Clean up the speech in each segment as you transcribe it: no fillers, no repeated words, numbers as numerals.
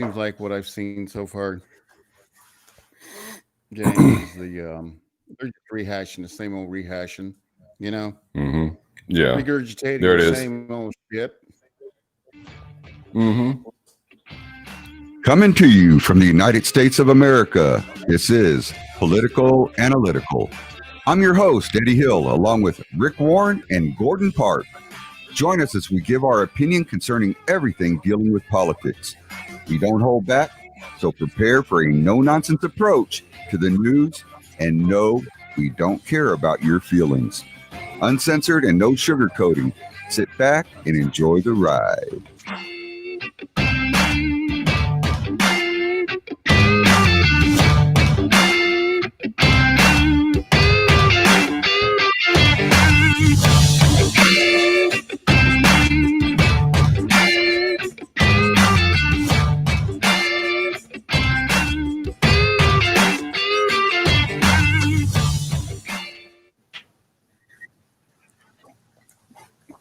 seems like what I've seen so far, James, is they're just rehashing the same old rehashing, you know, Mm-hmm. Yeah, regurgitating there the it is. same old shit. Mm-hmm. Coming to you from the United States of America, this is Political Analytical. I'm your host, Eddie Hill, along with Rick Warren and Gordon Park. Join us as we give our opinion concerning everything dealing with politics. We don't hold back, so prepare for a no-nonsense approach to the news, and no, we don't care about your feelings. Uncensored and no sugarcoating. Sit back and enjoy the ride.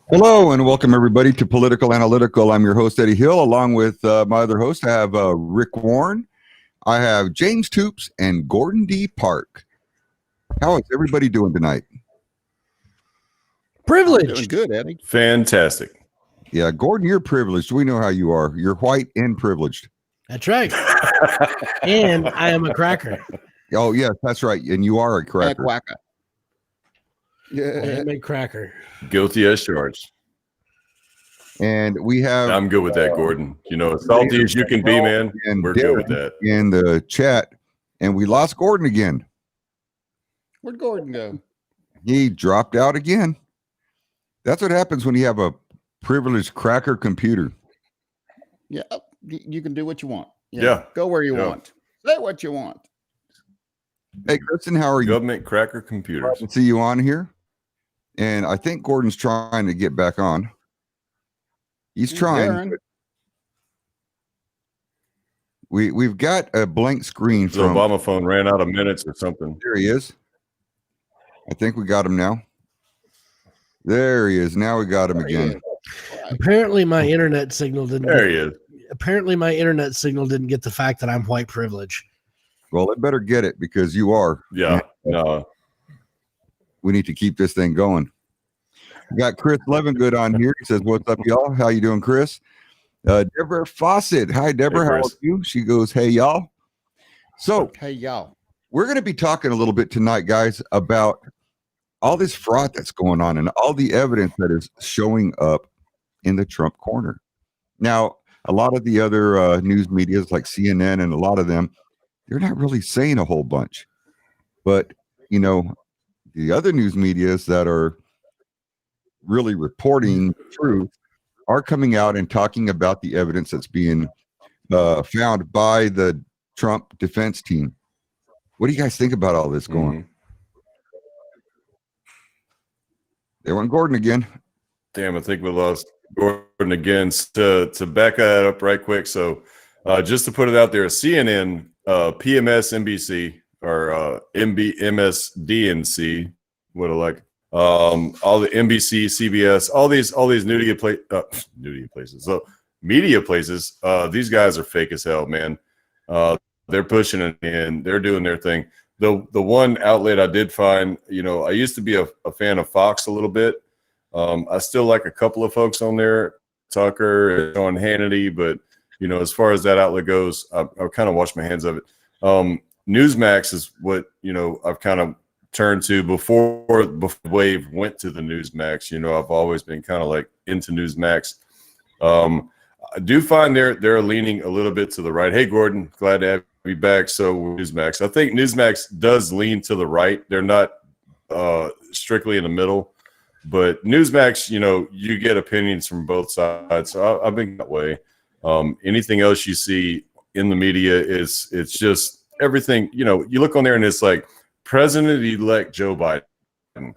Hello and welcome everybody to Political Analytical. I'm your host, Eddie Hill. Along with my other host, I have Rick Warren. I have James Toops and Gordon D. Park. How is everybody doing tonight? Doing Privileged. good, Eddie. Fantastic. Yeah, Gordon, you're privileged. We know how you are. You're white and privileged. That's right. And I am a cracker. Oh, yes, that's right. And you are a cracker. Quacka. I Yeah. am a cracker. Guilty as charged. And we have I'm good with that, Gordon. You know, as salty as you can be, man. and We're good with Devin that. in the chat. And we lost Gordon again. Where'd Gordon go? He dropped out again. That's what happens when you have a privileged cracker computer. Yeah, you can do what you want. Yeah. Go where you Yeah. want. Say what you want. Hey, Kristen, how are you? Government cracker computers. Glad to see you on here. And I think Gordon's trying to get back on. He's trying. Darren. but We've got a blank screen The from Obama phone ran out of minutes or something. there he is. I think we got him now. There he is. Now we got him There he again. is. Apparently my internet signal didn't There he is. apparently my internet signal didn't get the fact that I'm white privilege. Well, it better get it because you are. Yeah. No. We need to keep this thing going. We got Chris Levengood on here. He says, "What's up, y'all? How you doing, Chris?" Deborah Fawcett. Hi, Deborah. Hey, How are Chris. you? She goes, "Hey, y'all." So Hey, y'all. we're going to be talking a little bit tonight, guys, about all this fraud that's going on and all the evidence that is showing up in the Trump corner. Now, a lot of the other news medias like CNN and a lot of them, they're not really saying a whole bunch. But, you know, the other news medias that are really reporting the truth are coming out and talking about the evidence that's being found by the Trump defense team. What do you guys think about all this going on? Mhm. There went Gordon again. Damn, I think we lost Gordon again. To back that up right quick. So just to put it out there, CNN, PMS NBC, or MSDNC, what I like. All the NBC, CBS, all these media places. So media places, these guys are fake as hell, man. They're pushing it in, they're doing their thing. The one outlet I did find, you know, I used to be a fan of Fox a little bit. I still like a couple of folks on there, Tucker and Sean Hannity, but you know, as far as that outlet goes, I've kind of washed my hands of it. Newsmax is what, you know, I've kind of turned to before Wave went to the Newsmax. You know, I've always been kind of like into Newsmax. I do find they're leaning a little bit to the right. Hey, Gordon, glad to have you back. So Newsmax, I think Newsmax does lean to the right. They're not strictly in the middle, but Newsmax, you know, you get opinions from both sides. So I've been that way. Anything else you see in the media it's just everything. You know, you look on there and it's like President-elect Joe Biden,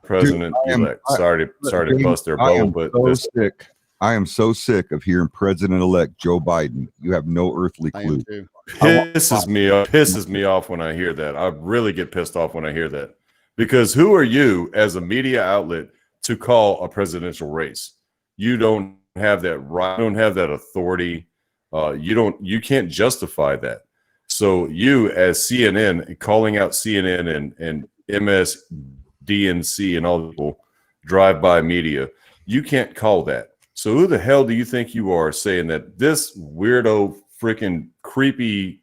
President-elect. Sorry to bust their bubble, but sick. I am so sick of hearing President-elect Joe Biden. You have no earthly I clue. am too. pisses me off when I hear that. I really get pissed off when I hear that, because who are you as a media outlet to call a presidential race? You don't have that right. You don't have that authority. You can't justify that. So you, as CNN, calling out CNN and MSDNC and all the people, drive-by media, you can't call that. So who the hell do you think you are saying that this weirdo, freaking creepy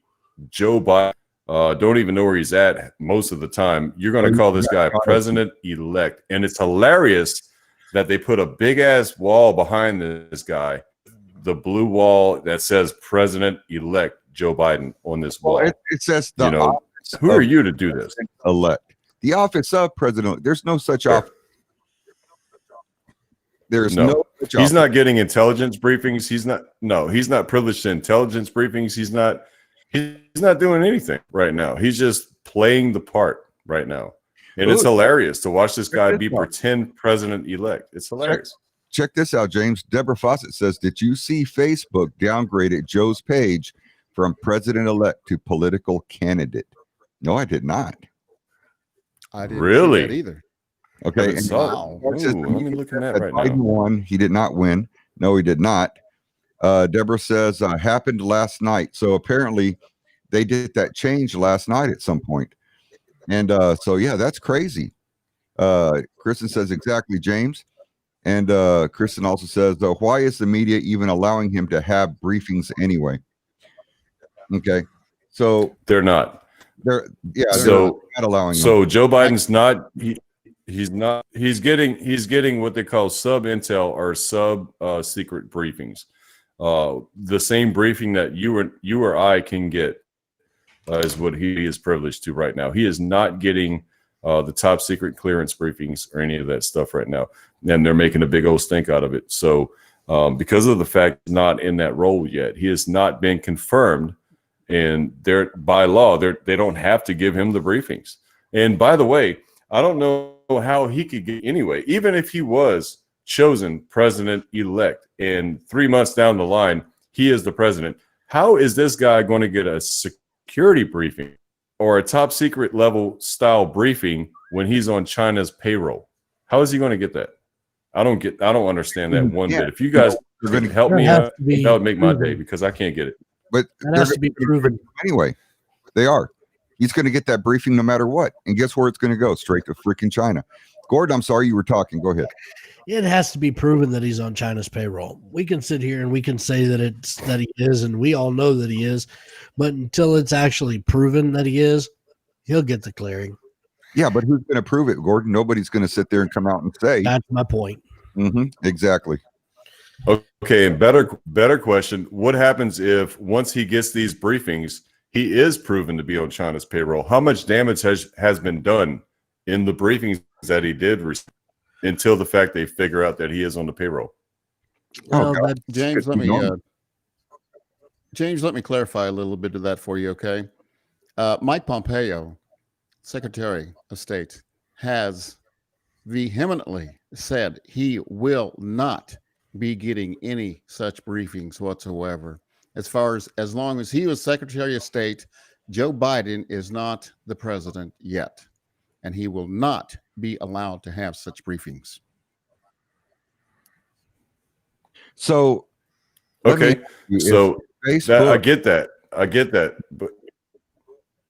Joe Biden, don't even know where he's at most of the time, you're going to call this guy president-elect? And it's hilarious that they put a big-ass wall behind this guy, the blue wall that says president-elect Joe Biden on this wall. Well, it says the office who are of you to do this? elect. The office of president. There's no such office. There's no such He's office. not getting intelligence briefings. He's not privileged to intelligence briefings. He's not doing anything right now. He's just playing the part right now. And it's hilarious to watch this guy be pretend president-elect. It's hilarious. Check this out, James. Deborah Fawcett says, did you see Facebook downgraded Joe's page from president-elect to political candidate? No, I did not. I didn't Really? see that either. Okay. And Wow. I'm looking at right Biden now. won. He did not win. No, he did not. Deborah says, happened last night. So apparently they did that change last night at some point. And so, yeah, that's crazy. Kristen says, exactly, James. And Kristen also says, why is the media even allowing him to have briefings anyway? Okay. So They're not. they're So not allowing him. So Joe Biden's not. He's not. He's getting what they call sub intel or sub secret briefings. The same briefing that you or I can get is what he is privileged to right now. He is not getting the top secret clearance briefings or any of that stuff right now, and they're making a big old stink out of it. So because of the fact he's not in that role yet, he has not been confirmed, and they're by law they don't have to give him the briefings. And by the way, I don't know how he could get anyway, even if he was chosen president-elect and 3 months down the line he is the president. How is this guy going to get a security briefing or a top secret level style briefing when he's on China's payroll? How is he going to get that? I don't understand that one bit. If you guys They're going to help me have out, to be that would make my day proven. because I can't get it. but That they're has to be proven. anyway. They are. He's going to get that briefing no matter what. And guess where it's going to go? Straight to freaking China. Gordon, I'm sorry you were talking. Go ahead. It has to be proven that he's on China's payroll. We can sit here and we can say that he is, and we all know that he is, but until it's actually proven that he is, he'll get the clearing. Yeah, but who's going to prove it, Gordon? Nobody's going to sit there and come out and say. That's my point. Exactly. Okay, and better question. What happens if once he gets these briefings, he is proven to be on China's payroll? How much damage has been done in the briefings that he did receive until the fact they figure out that he is on the payroll? Oh, Well, that- James, Good let me clarify a little bit of that for you, okay? Mike Pompeo, Secretary of State, has vehemently said he will not be getting any such briefings whatsoever. As long as he was Secretary of State, Joe Biden is not the president yet, and he will not be allowed to have such briefings. So, Okay, so Facebook, I get that. But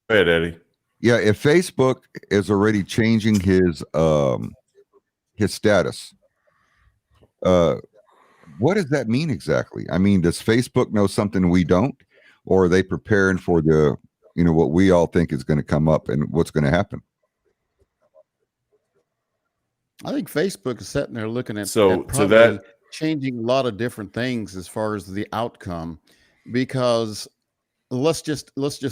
go ahead, Eddie. yeah, if Facebook is already changing his status, what does that mean exactly? I mean, does Facebook know something we don't, or are they preparing for the, what we all think is going to come up and what's going to happen? I think Facebook is sitting there looking at So, at to probably that- changing a lot of different things as far as the outcome, because let's just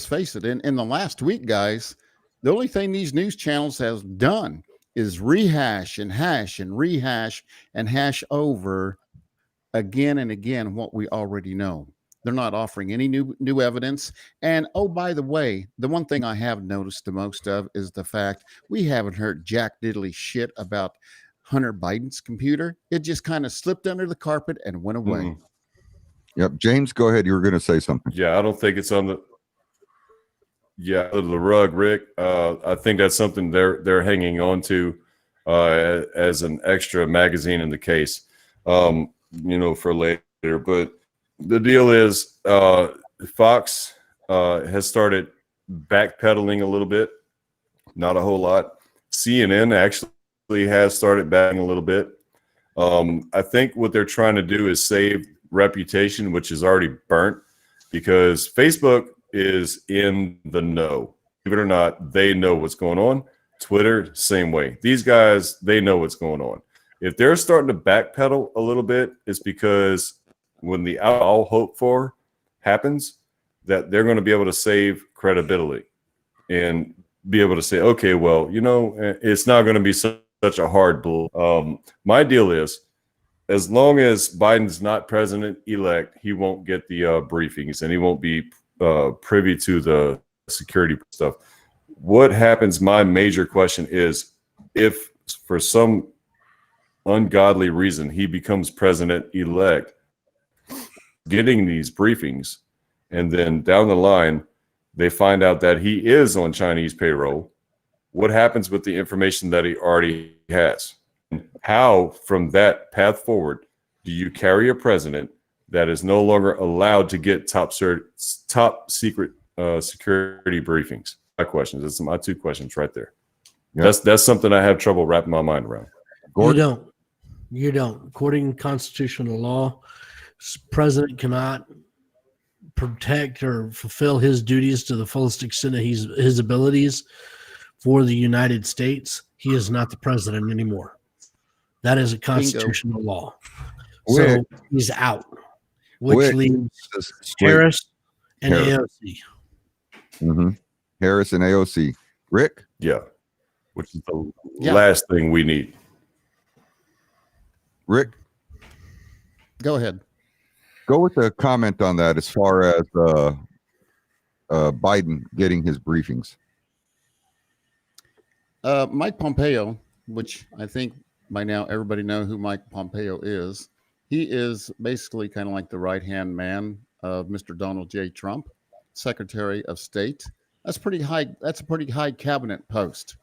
face it. In the last week, guys, the only thing these news channels have done is rehash and hash and rehash and hash over again and again what we already know. They're not offering any new evidence. And oh, by the way, the one thing I have noticed the most of is the fact we haven't heard jack diddly shit about Hunter Biden's computer. It just kind of slipped under the carpet and went away. Mhm. Yep. James, go ahead. You were going to say something. Yeah, I don't think it's on the the rug, Rick. I think that's something they're hanging on to as an extra magazine in the case, for later. But the deal is Fox has started backpedaling a little bit, not a whole lot. CNN actually has started backing a little bit. I think what they're trying to do is save reputation, which is already burnt, because Facebook is in the know. Believe it or not, they know what's going on. Twitter, same way. These guys, they know what's going on. If they're starting to backpedal a little bit, it's because when the all hope for happens, that they're going to be able to save credibility and be able to say, okay, well, it's not going to be such a hard blow. My deal is, as long as Biden's not president-elect, he won't get the briefings and he won't be privy to the security stuff. What happens, my major question is, if for some ungodly reason he becomes president-elect, getting these briefings, and then down the line, they find out that he is on Chinese payroll, what happens with the information that he already has? How, from that path forward, do you carry a president that is no longer allowed to get top secret security briefings? My questions. That's my two questions right there. Yeah. That's something I have trouble wrapping my mind around. Gordon? You don't. According to constitutional law, president cannot protect or fulfill his duties to the fullest extent of his abilities for the United States. He is not the president anymore. That is a constitutional law. So he's out, which leaves Harris and AOC. Mm-hmm. Harris and AOC. Rick? Yeah. Which is the last thing we need. Rick? Go ahead. Go with the comment on that as far as Biden getting his briefings. Mike Pompeo, which I think by now everybody knows who Mike Pompeo is. He is basically kind of like the right-hand man of Mr. Donald J. Trump, Secretary of State. That's pretty high. That's a pretty high cabinet post.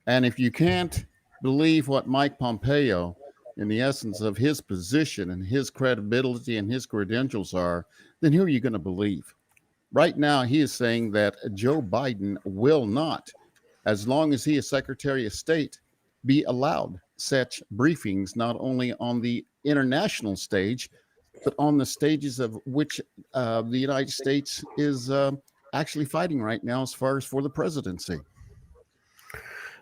And if you can't believe what Mike Pompeo, in the essence of his position and his credibility and his credentials are, then who are you going to believe? Right now, he is saying that Joe Biden will not, as long as he is Secretary of State, be allowed such briefings, not only on the international stage, but on the stages of which the United States is actually fighting right now as far as for the presidency.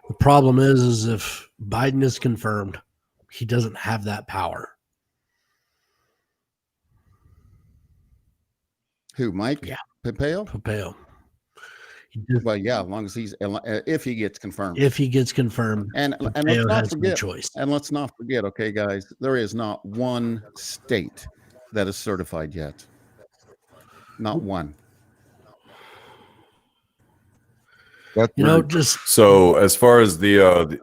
The problem is if Biden is confirmed, he doesn't have that power. Who, Mike? Yeah. Pompeo? Pompeo. Well, yeah, as long as he's, if he gets confirmed. If he gets confirmed, and let's not forget, and let's not forget, okay, guys, there is not one state that is certified yet. Not one. So as far as the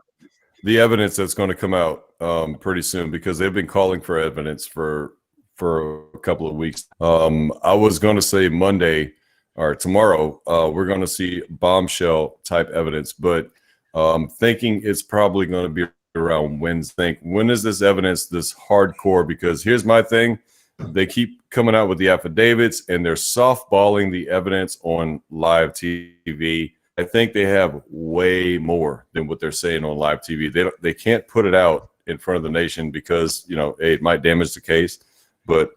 evidence that's going to come out pretty soon, because they've been calling for evidence for a couple of weeks. I was going to say Monday or tomorrow, we're going to see bombshell type evidence, but thinking it's probably going to be around Wednesday. When is this evidence this hardcore? Because here's my thing. They keep coming out with the affidavits and they're softballing the evidence on live TV. I think they have way more than what they're saying on live TV. They can't put it out in front of the nation because, it might damage the case. But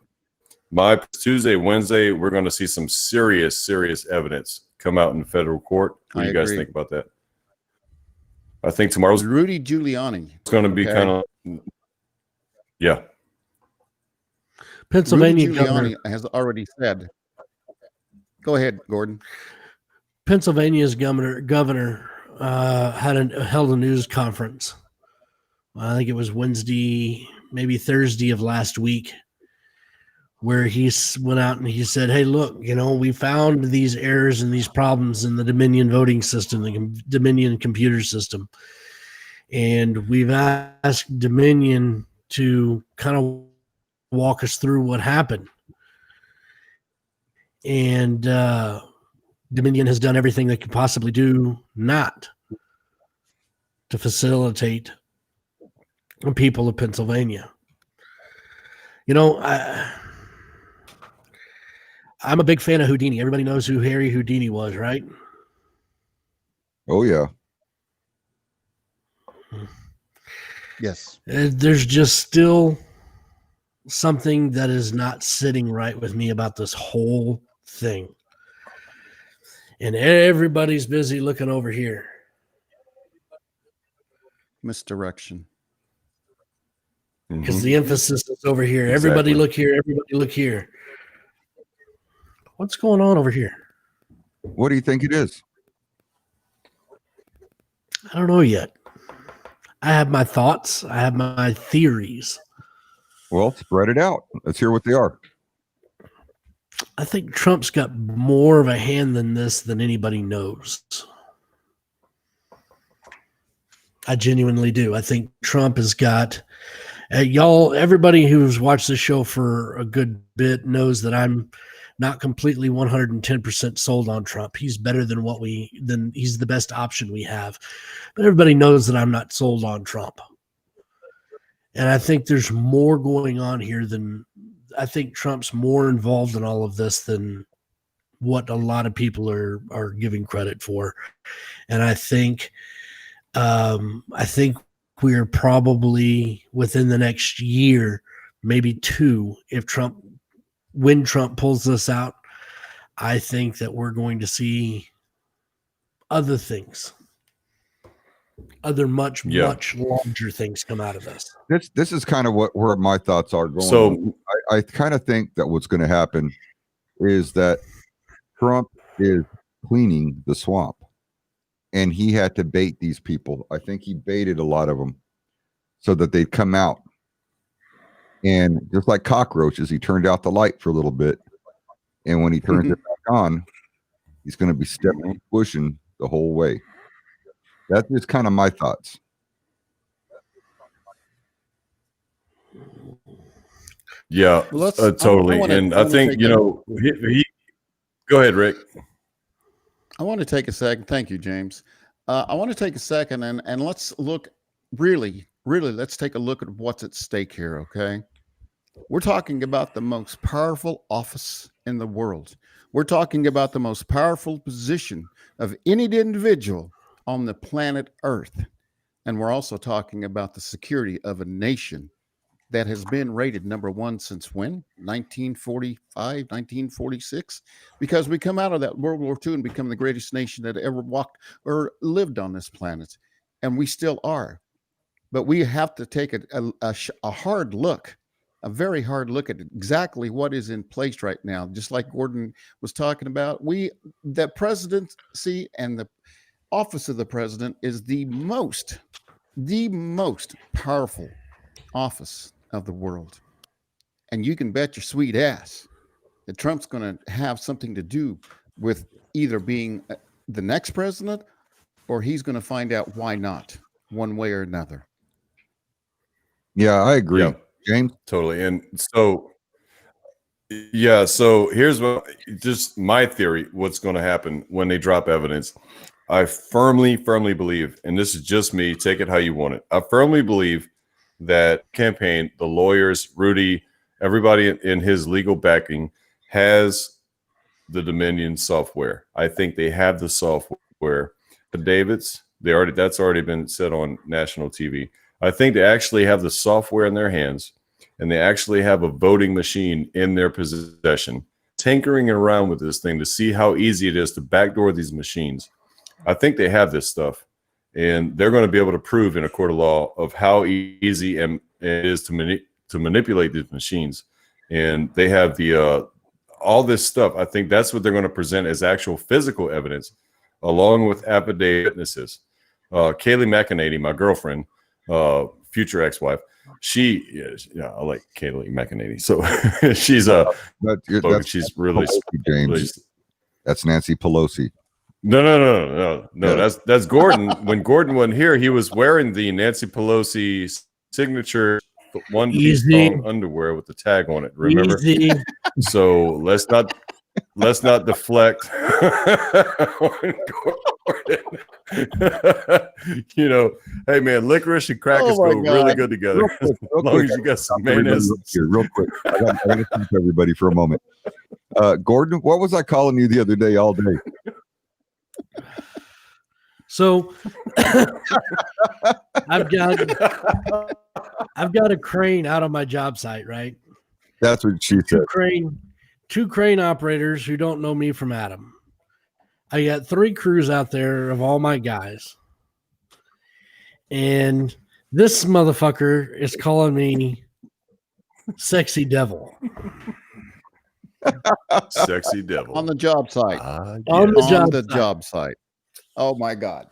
my Tuesday, Wednesday, we're going to see some serious evidence come out in federal court. What do you guys think about that? I think tomorrow's Rudy Giuliani. It's going to be kind of, yeah. Pennsylvania Rudy Giuliani has already said. Go ahead, Gordon. Pennsylvania's governor held a news conference. I think it was Wednesday, maybe Thursday of last week, where he went out and he said, hey, look, we found these errors and these problems in the Dominion voting system, the Dominion computer system. And we've asked Dominion to kind of walk us through what happened. And Dominion has done everything they could possibly do not to facilitate the people of Pennsylvania. I'm a big fan of Houdini. Everybody knows who Harry Houdini was, right? Oh yeah. Yes. There's just still something that is not sitting right with me about this whole thing. And everybody's busy looking over here. Misdirection. Because Mhm. the emphasis is over here. Everybody Exactly. look here. Everybody look here. What's going on over here? What do you think it is? I don't know yet. I have my thoughts. I have my theories. Well, spread it out. Let's hear what they are. I think Trump's got more of a hand than this than anybody knows. I genuinely do. I think Trump has got y'all. Everybody who's watched the show for a good bit knows that I'm not completely 110% sold on Trump. He's better than he's the best option we have. But everybody knows that I'm not sold on Trump. And I think there's more going on here I think Trump's more involved in all of this than what a lot of people are giving credit for. And I think we're probably within the next year, maybe two, when Trump pulls this out, I think that we're going to see other things, other much larger things come out of this. This is kind of where my thoughts are going. So I kind of think that what's going to happen is that Trump is cleaning the swamp, and he had to bait these people. I think he baited a lot of them so that they'd come out. And just like cockroaches, he turned out the light for a little bit. And when he turns it back on, he's going to be stepping, pushing the whole way. That's just kind of my thoughts. yeah, Well, totally. I And I wanna think, take you a- know, go ahead, Rick. I want to take a second. Thank you, James. I want to take a second and let's look really, let's take a look at what's at stake here. Okay. We're talking about the most powerful office in the world. We're talking about the most powerful position of any individual on the planet Earth. And we're also talking about the security of a nation that has been rated number one since when? 1945, 1946? Because we come out of that World War II and become the greatest nation that ever walked or lived on this planet. And we still are. But we have to take a hard look, a very hard look at exactly what is in place right now. Just like Gordon was talking about, the presidency and the office of the president is the most powerful office of the world. And you can bet your sweet ass that Trump's going to have something to do with either being the next president or he's going to find out why not, one way or another. Yeah, I agree. Yeah. James? Totally. And so, yeah, so here's just my theory, what's going to happen when they drop evidence. I firmly believe, and this is just me, take it how you want it. I firmly believe that campaign, the lawyers, Rudy, everybody in his legal backing has the Dominion software. I think they have the software. The Davids, that's already been said on national TV. I think they actually have the software in their hands, and they actually have a voting machine in their possession, tinkering around with this thing to see how easy it is to backdoor these machines. I think they have this stuff, and they're going to be able to prove in a court of law of how easy it is to manipulate these machines. And they have all this stuff. I think that's what they're going to present as actual physical evidence, along with affidavit witnesses. Kayleigh McEnany, my girlfriend, future ex-wife, I like Kayleigh McEnany. So she's she's really, Pelosi, James. really. That's Nancy Pelosi. No. Yeah. That's Gordon. When Gordon wasn't here, he was wearing the Nancy Pelosi signature one-piece thong underwear with the tag on it. Remember? Easy. So let's not deflect on Gordon. You know, hey man, licorice and crackers go really good together. Real quick, As long as you got some mayonnaise. Real quick. I got to speak to everybody for a moment. Gordon, what was I calling you the other day all day? So I've got a crane out on my job site, right? That's what she said. Two crane operators who don't know me from Adam. I got 3 crews out there of all my guys. And this motherfucker is calling me sexy devil. Sexy devil. On the job site. On the job job site. Oh my God.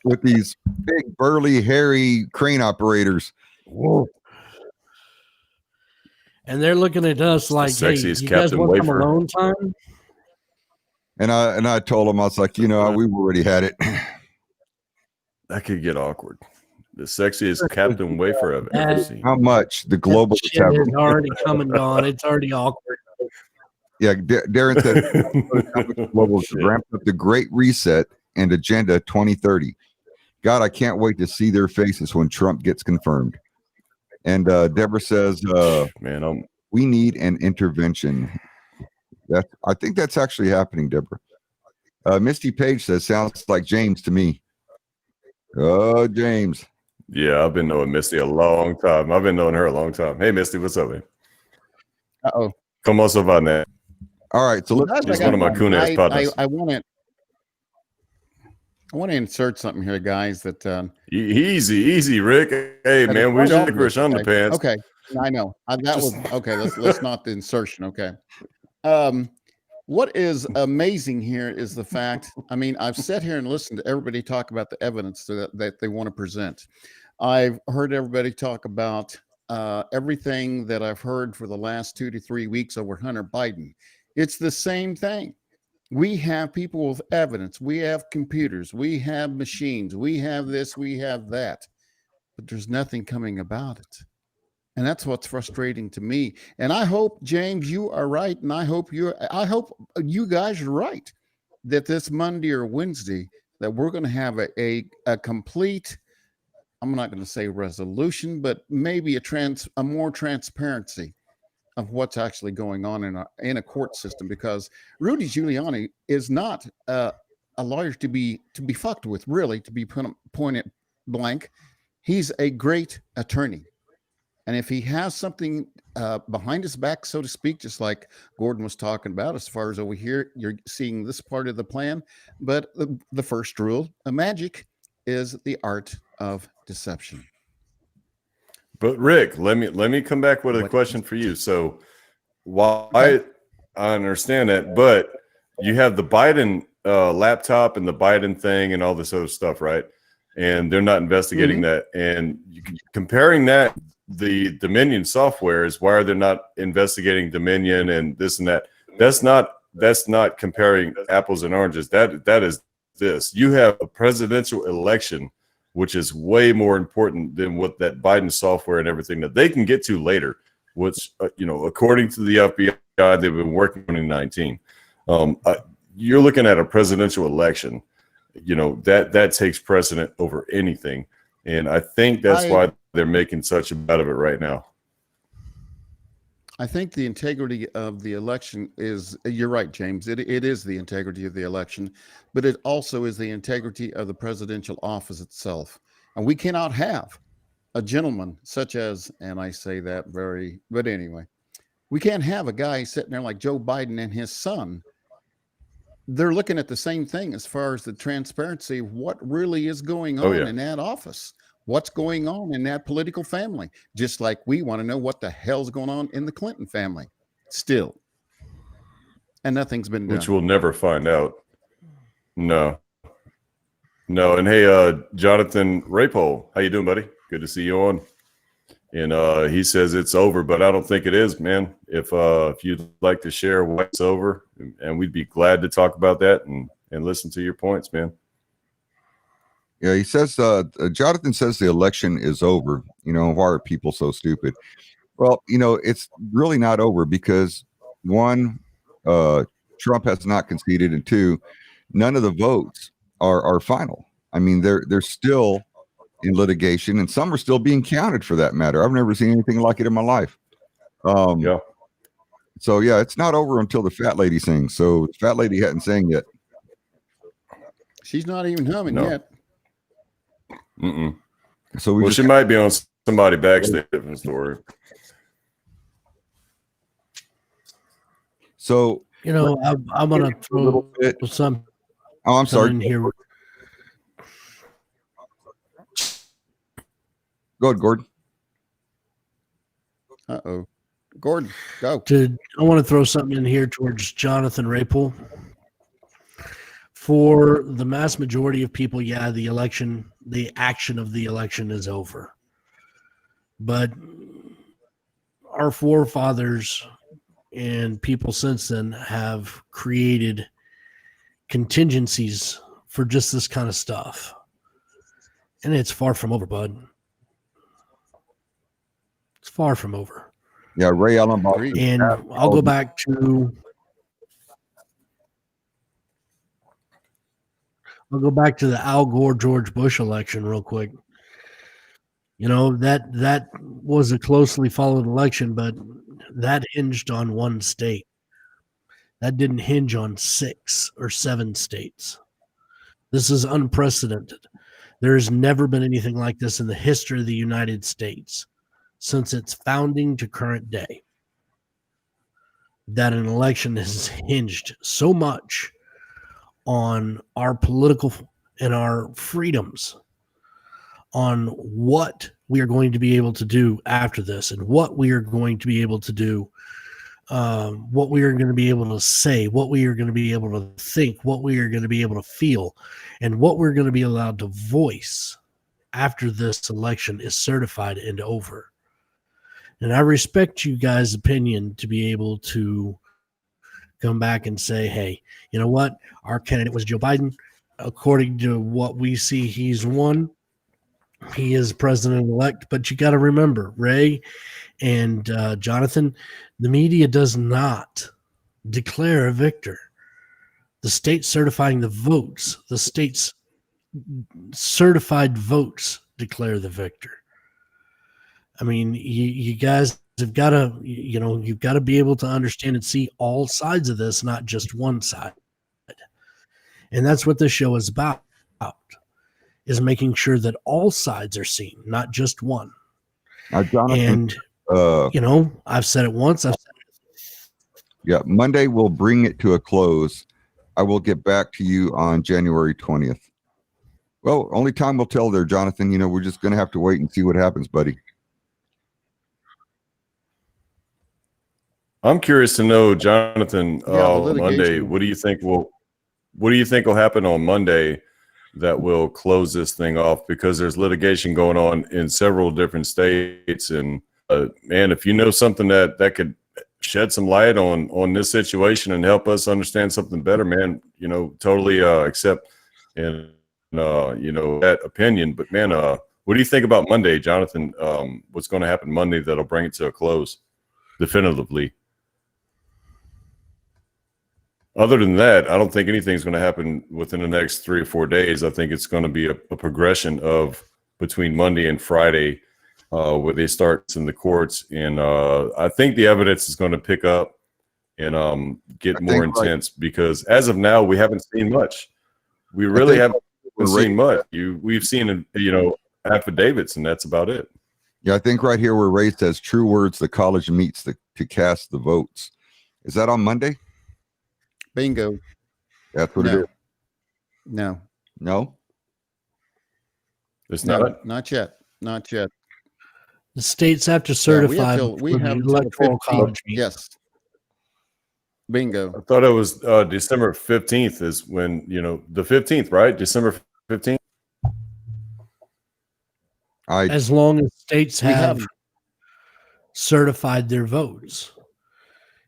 With these big, burly, hairy crane operators. Whoa. And they're looking at us like, hey, you sexiest guys Captain want some Wafer. alone time? And I told him, I was like, we've already had it. That could get awkward. The sexiest Captain Wafer I've ever seen. How much the global Shit has already come and gone. It's already awkward. Yeah, Darren said global Shit. ramped up the Great Reset and Agenda 2030. God, I can't wait to see their faces when Trump gets confirmed. And Deborah says, Man, we need an intervention. I think that's actually happening, Deborah. Misty Page says, sounds like James to me. Oh, James. yeah, I've been knowing Misty a long time. I've been knowing her a long time. Hey, Misty, what's up, man? Uh-oh. ¿Cómo se va, man? All right, so let's. Guys, He's I one of my got- coon-ass I partners. want to insert something here, guys, that Easy, Rick. Hey, man, we should take Rich underpants. Okay, I know. That was okay. Let's not the insertion. Okay. What is amazing here is the fact. I mean, I've sat here and listened to everybody talk about the evidence that they want to present. I've heard everybody talk about everything that I've heard for the last 2 to 3 weeks over Hunter Biden. It's the same thing. We have people with evidence. We have computers. We have machines. We have this. We have that. But there's nothing coming about it. And that's what's frustrating to me. And I hope, James, you are right. And I hope you guys are right that this Monday or Wednesday that we're going to have a complete, I'm not going to say resolution, but maybe a more transparency of what's actually going on in a court system, because Rudy Giuliani is not a lawyer to be fucked with, really, to be pointed blank. He's a great attorney. And if he has something behind his back, so to speak, just like Gordon was talking about, as far as over here, you're seeing this part of the plan. But the first rule of magic is the art of deception. But Rick, let me come back with a question for you. So, while Okay. I understand that, but you have the Biden laptop and the Biden thing and all this other stuff, right? And they're not investigating that. And comparing that, the Dominion software is, why are they not investigating Dominion and this and that? That's not comparing apples and oranges. That is this. You have a presidential election, which is way more important than what that Biden software and everything that they can get to later, which, according to the FBI, they've been working on in 2019. You're looking at a presidential election, that takes precedent over anything. And I think that's why they're making such a bet of it right now. I think the integrity of the election is, you're right, James. It is the integrity of the election, but it also is the integrity of the presidential office itself. And we cannot have a gentleman such as, and I say that but anyway, we can't have a guy sitting there like Joe Biden and his son. They're looking at the same thing as far as the transparency of what really is going on in that office. What's going on in that political family? Just like we want to know what the hell's going on in the Clinton family still. And nothing's been done. Which we'll never find out. No. And hey, Jonathan Rapole, how you doing, buddy? Good to see you on. And he says it's over, but I don't think it is, man. If you'd like to share why it's over, and we'd be glad to talk about that and listen to your points, man. Yeah, he says, Jonathan says the election is over. Why are people so stupid? Well, it's really not over because, one, Trump has not conceded, and two, none of the votes are final. I mean, they're still in litigation, and some are still being counted for that matter. I've never seen anything like it in my life. Yeah. So yeah, it's not over until the fat lady sings. So the fat lady hadn't sang yet. She's not even humming No. yet. Mm-mm. So we Well, just she might be on somebody backstage story. so You know, I'm gonna a little throw bit. some Oh, I'm sorry. in here Go ahead, Gordon. Uh-oh. Gordon, go. I want to throw something in here towards Jonathan Rapel. For the mass majority of people, yeah, the action of the election is over. But our forefathers and people since then have created contingencies for just this kind of stuff. And it's far from over, bud. It's far from over. Yeah, Ray Allen Bob. Agreed. And I'll go back to the Al Gore George Bush election real quick. You know, that was a closely followed election, but that hinged on one state. That didn't hinge on 6 or 7 states. This is unprecedented. There's never been anything like this in the history of the United States since its founding to current day. That an election has hinged so much on our political and our freedoms, on what we are going to be able to do after this and what we are going to be able to do, what we are going to be able to say, what we are going to be able to think, what we are going to be able to feel, and what we're going to be allowed to voice after this election is certified and over. And I respect you guys' opinion to be able to come back and say, hey, you know what? Our candidate was Joe Biden. According to what we see, he's won. He is president-elect. But you got to remember, Ray and Jonathan, the media does not declare a victor. The state certifying the votes, the state's certified votes declare the victor. I mean, you guys have got to, you've got to be able to understand and see all sides of this, not just one side. And that's what this show is about, is making sure that all sides are seen, not just one. Now, Jonathan, And, I've said it once. yeah, Monday we'll bring it to a close. I will get back to you on January 20th. Well, only time will tell there, Jonathan. We're just going to have to wait and see what happens, buddy. I'm curious to know, Jonathan, Yeah, the Monday, litigation. what do you think will happen on Monday that will close this thing off? Because there's litigation going on in several different states. And man, if you know something that could shed some light on this situation and help us understand something better, man, totally accept and that opinion. But man, what do you think about Monday, Jonathan? What's going to happen Monday that'll bring it to a close definitively? Other than that, I don't think anything's going to happen within the next 3 or 4 days. I think it's going to be a progression of between Monday and Friday where they start in the courts. And I think the evidence is going to pick up and get more intense because as of now, we haven't seen much. We really haven't seen much. We've seen, affidavits, and that's about it. Yeah, I think right here where Ray says true words, the college meets to cast the votes. Is that on Monday? Bingo. That's what it is. No. No? It's No, not. not yet. Not yet. The states have to certify we have the till electoral 15th. college meeting. Yes. Bingo. I thought it was December 15th is when, the 15th, right? December 15th. As long as states We have have- certified their votes.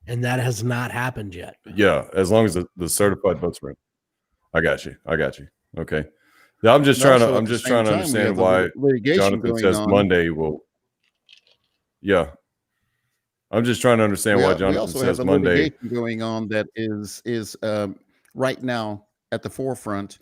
And that has not happened yet. Yeah, as long as the certified votes are in. I got you. Okay. Now, I'm just trying to understand why Jonathan says Monday will. Yeah. I'm just trying to understand why Jonathan says Monday. Litigation going on that is right now at the forefront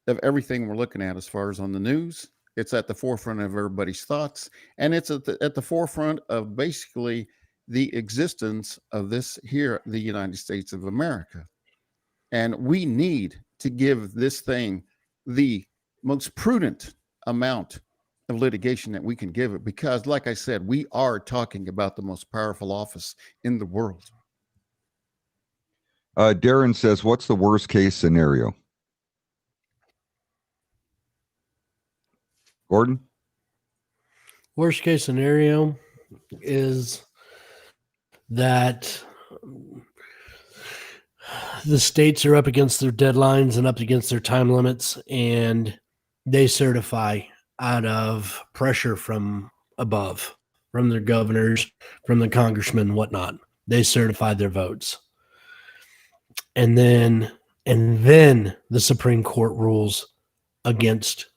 of everything we're looking at as far as on the news. It's at the forefront of everybody's thoughts, and it's at the forefront of basically the existence of this here, the United States of America. And we need to give this thing the most prudent amount of litigation that we can give it, because, like I said, we are talking about the most powerful office in the world. Darren says, what's the worst case scenario? Gordon? Worst case scenario is that the states are up against their deadlines and up against their time limits, and they certify out of pressure from above, from their governors, from the congressmen, whatnot. They certify their votes. And then the Supreme Court rules against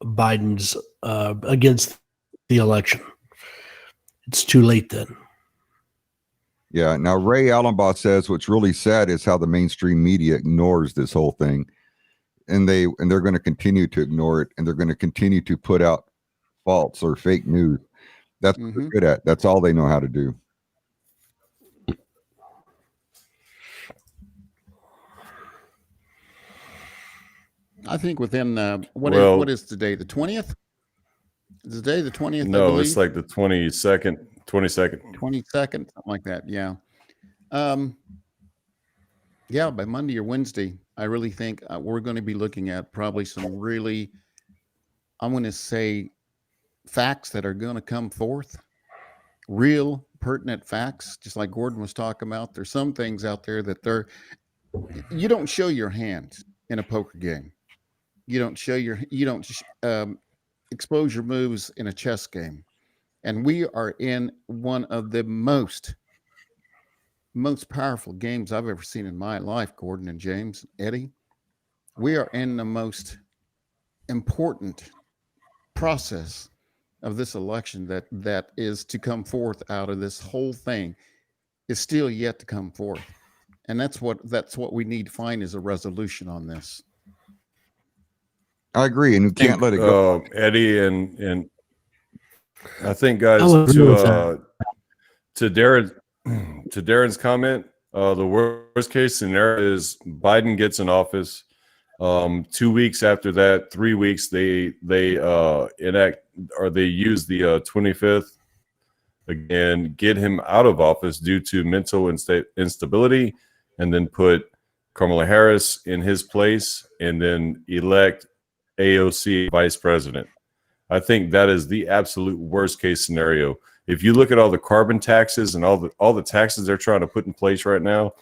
Biden's against the election. It's too late then. Yeah. Now, Ray Allenbaugh says what's really sad is how the mainstream media ignores this whole thing, and they're going to continue to ignore it, and they're going to continue to put out false or fake news. That's what they're good at. That's all they know how to do. I think within what is today? The 20th? Is today the 20th? No, it's like the 22nd. 22nd, something like that. Yeah. Yeah, by Monday or Wednesday, I really think we're going to be looking at probably some really, I'm going to say, facts that are going to come forth. Real pertinent facts, just like Gordon was talking about. There's some things out there that you don't show your hand in a poker game. You don't expose your moves in a chess game. And we are in one of the most powerful games I've ever seen in my life, Gordon and James, Eddie. We are in the most important process of this election that is to come forth out of this whole thing is still yet to come forth. And that's what we need to find is a resolution on this. I agree, and we can't let it go. Eddie and I think, guys, to Darren's comment, the worst case scenario is Biden gets in office. 2 weeks after that, 3 weeks, they enact or they use the 25th again, get him out of office due to mental instability, and then put Kamala Harris in his place, and then elect AOC vice president. I think that is the absolute worst case scenario. If you look at all the carbon taxes and all the taxes they're trying to put in place right now,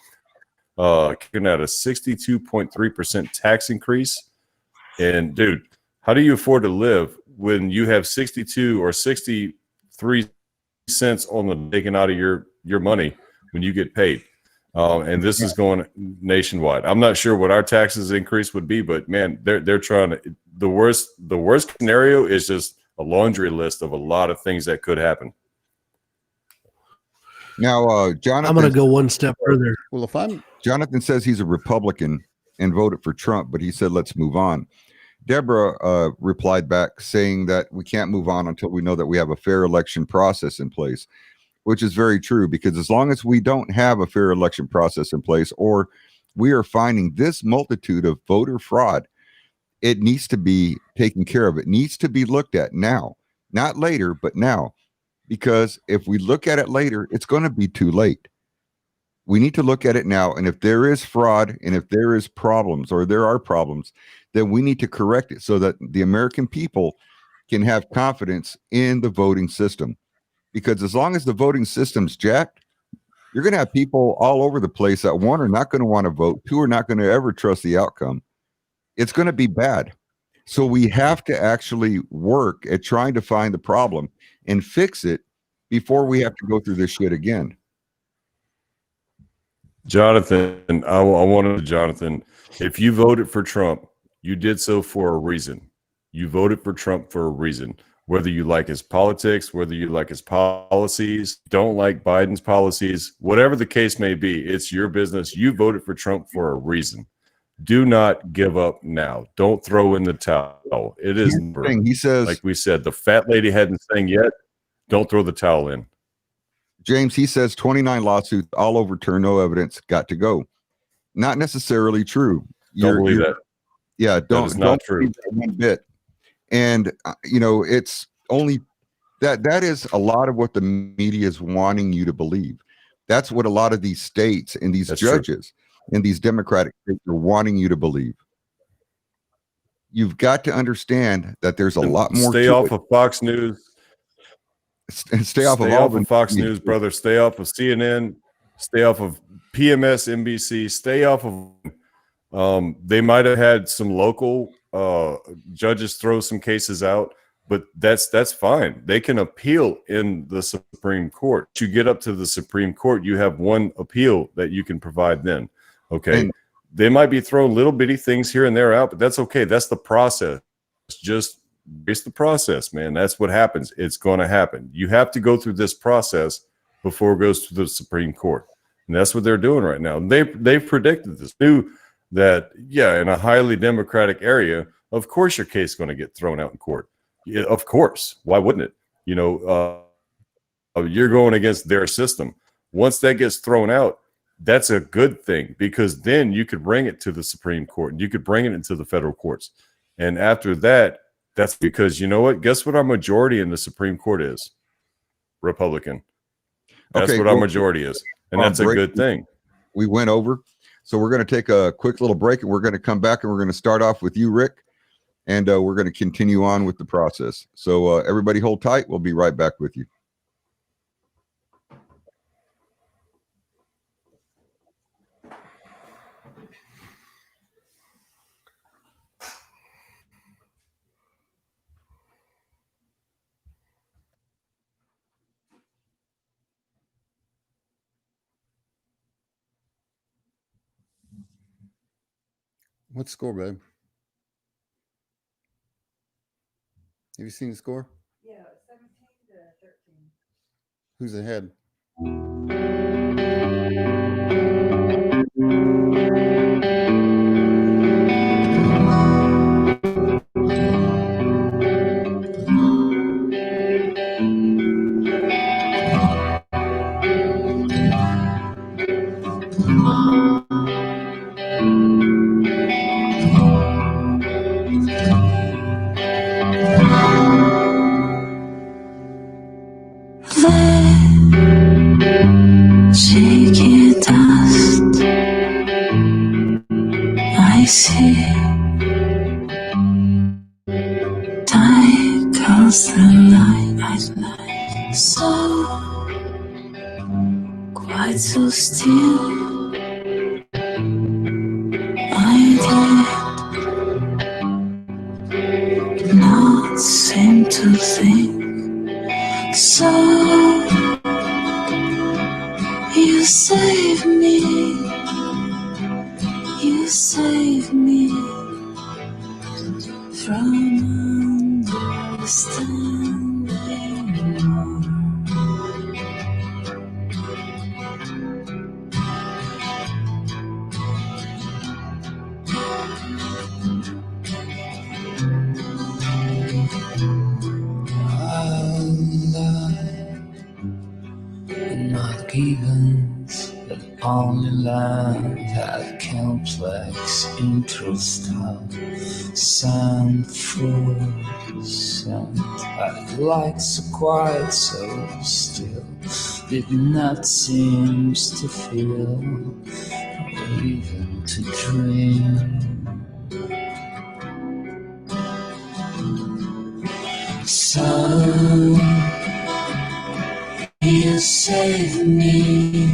kicking out a 62.3% tax increase. And dude, how do you afford to live when you have 62 or 63 cents on the taken out of your money when you get paid? And this is going nationwide. I'm not sure what our taxes increase would be, but man, they're trying to. The worst scenario is just a laundry list of a lot of things that could happen. Now, Jonathan, I'm going to go one step further. Well, Jonathan says he's a Republican and voted for Trump, but he said, let's move on. Deborah replied back saying that we can't move on until we know that we have a fair election process in place, which is very true, because as long as we don't have a fair election process in place, or we are finding this multitude of voter fraud, it needs to be taken care of. It needs to be looked at now, not later, but now, because if we look at it later, it's going to be too late. We need to look at it now. And if there is fraud, and if there is problems, or there are problems, then we need to correct it so that the American people can have confidence in the voting system. Because as long as the voting system's jacked, you're going to have people all over the place that, one, are not going to want to vote, two, are not going to ever trust the outcome. It's going to be bad. So we have to actually work at trying to find the problem and fix it before we have to go through this shit again. Jonathan, I wanted Jonathan, if you voted for Trump, you did so for a reason. You voted for Trump for a reason. Whether you like his politics, whether you like his policies, don't like Biden's policies, whatever the case may be, it's your business. You voted for Trump for a reason. Do not give up now. Don't throw in the towel. It is, he says, like we said, the fat lady hadn't sang yet. Don't throw the towel in. James, he says 29 lawsuits, all overturned, no evidence, got to go. Not necessarily true. Don't believe that. Yeah, That is not don't true. believe that one bit. And you know, it's only that is a lot of what the media is wanting you to believe. That's what a lot of these states and these That's true. judges in these Democratic states are wanting you to believe. You've got to understand that there's a lot more. Stay off of Fox News. Stay off of all of Fox News, brother. Stay off of CNN. Stay off of PMS, NBC. Stay off of. They might have had some local judges throw some cases out, but that's fine. They can appeal in the Supreme Court. You get up to the Supreme Court, you have one appeal that you can provide then. Okay. And they might be throwing little bitty things here and there out, but that's okay. That's the process. It's the process, man. That's what happens. It's going to happen. You have to go through this process before it goes to the Supreme Court. And that's what they're doing right now. They've predicted this. Knew that, yeah, in a highly Democratic area, of course your case is going to get thrown out in court. Yeah, of course. Why wouldn't it? You know, you're going against their system. Once that gets thrown out, that's a good thing, because then you could bring it to the Supreme Court and you could bring it into the federal courts. And after that, that's because, you know what? Guess what our majority in the Supreme Court is? Republican. That's Okay, what our majority is. And that's a good thing. We went over. So we're going to take a quick little break, and we're going to come back, and we're going to start off with you, Rick, and we're going to continue on with the process. So everybody hold tight. We'll be right back with you. What's the score, babe? Have you seen the score? Yeah, 17-13. Who's ahead? Shaky dust, I see. Time comes the night, so quiet, so still. I did not seem to think so. You save me, from understanding more. Not givens that only land had complex interest of sand for sand. I like so quiet, so still, did not seem to feel or even to dream. So you save me,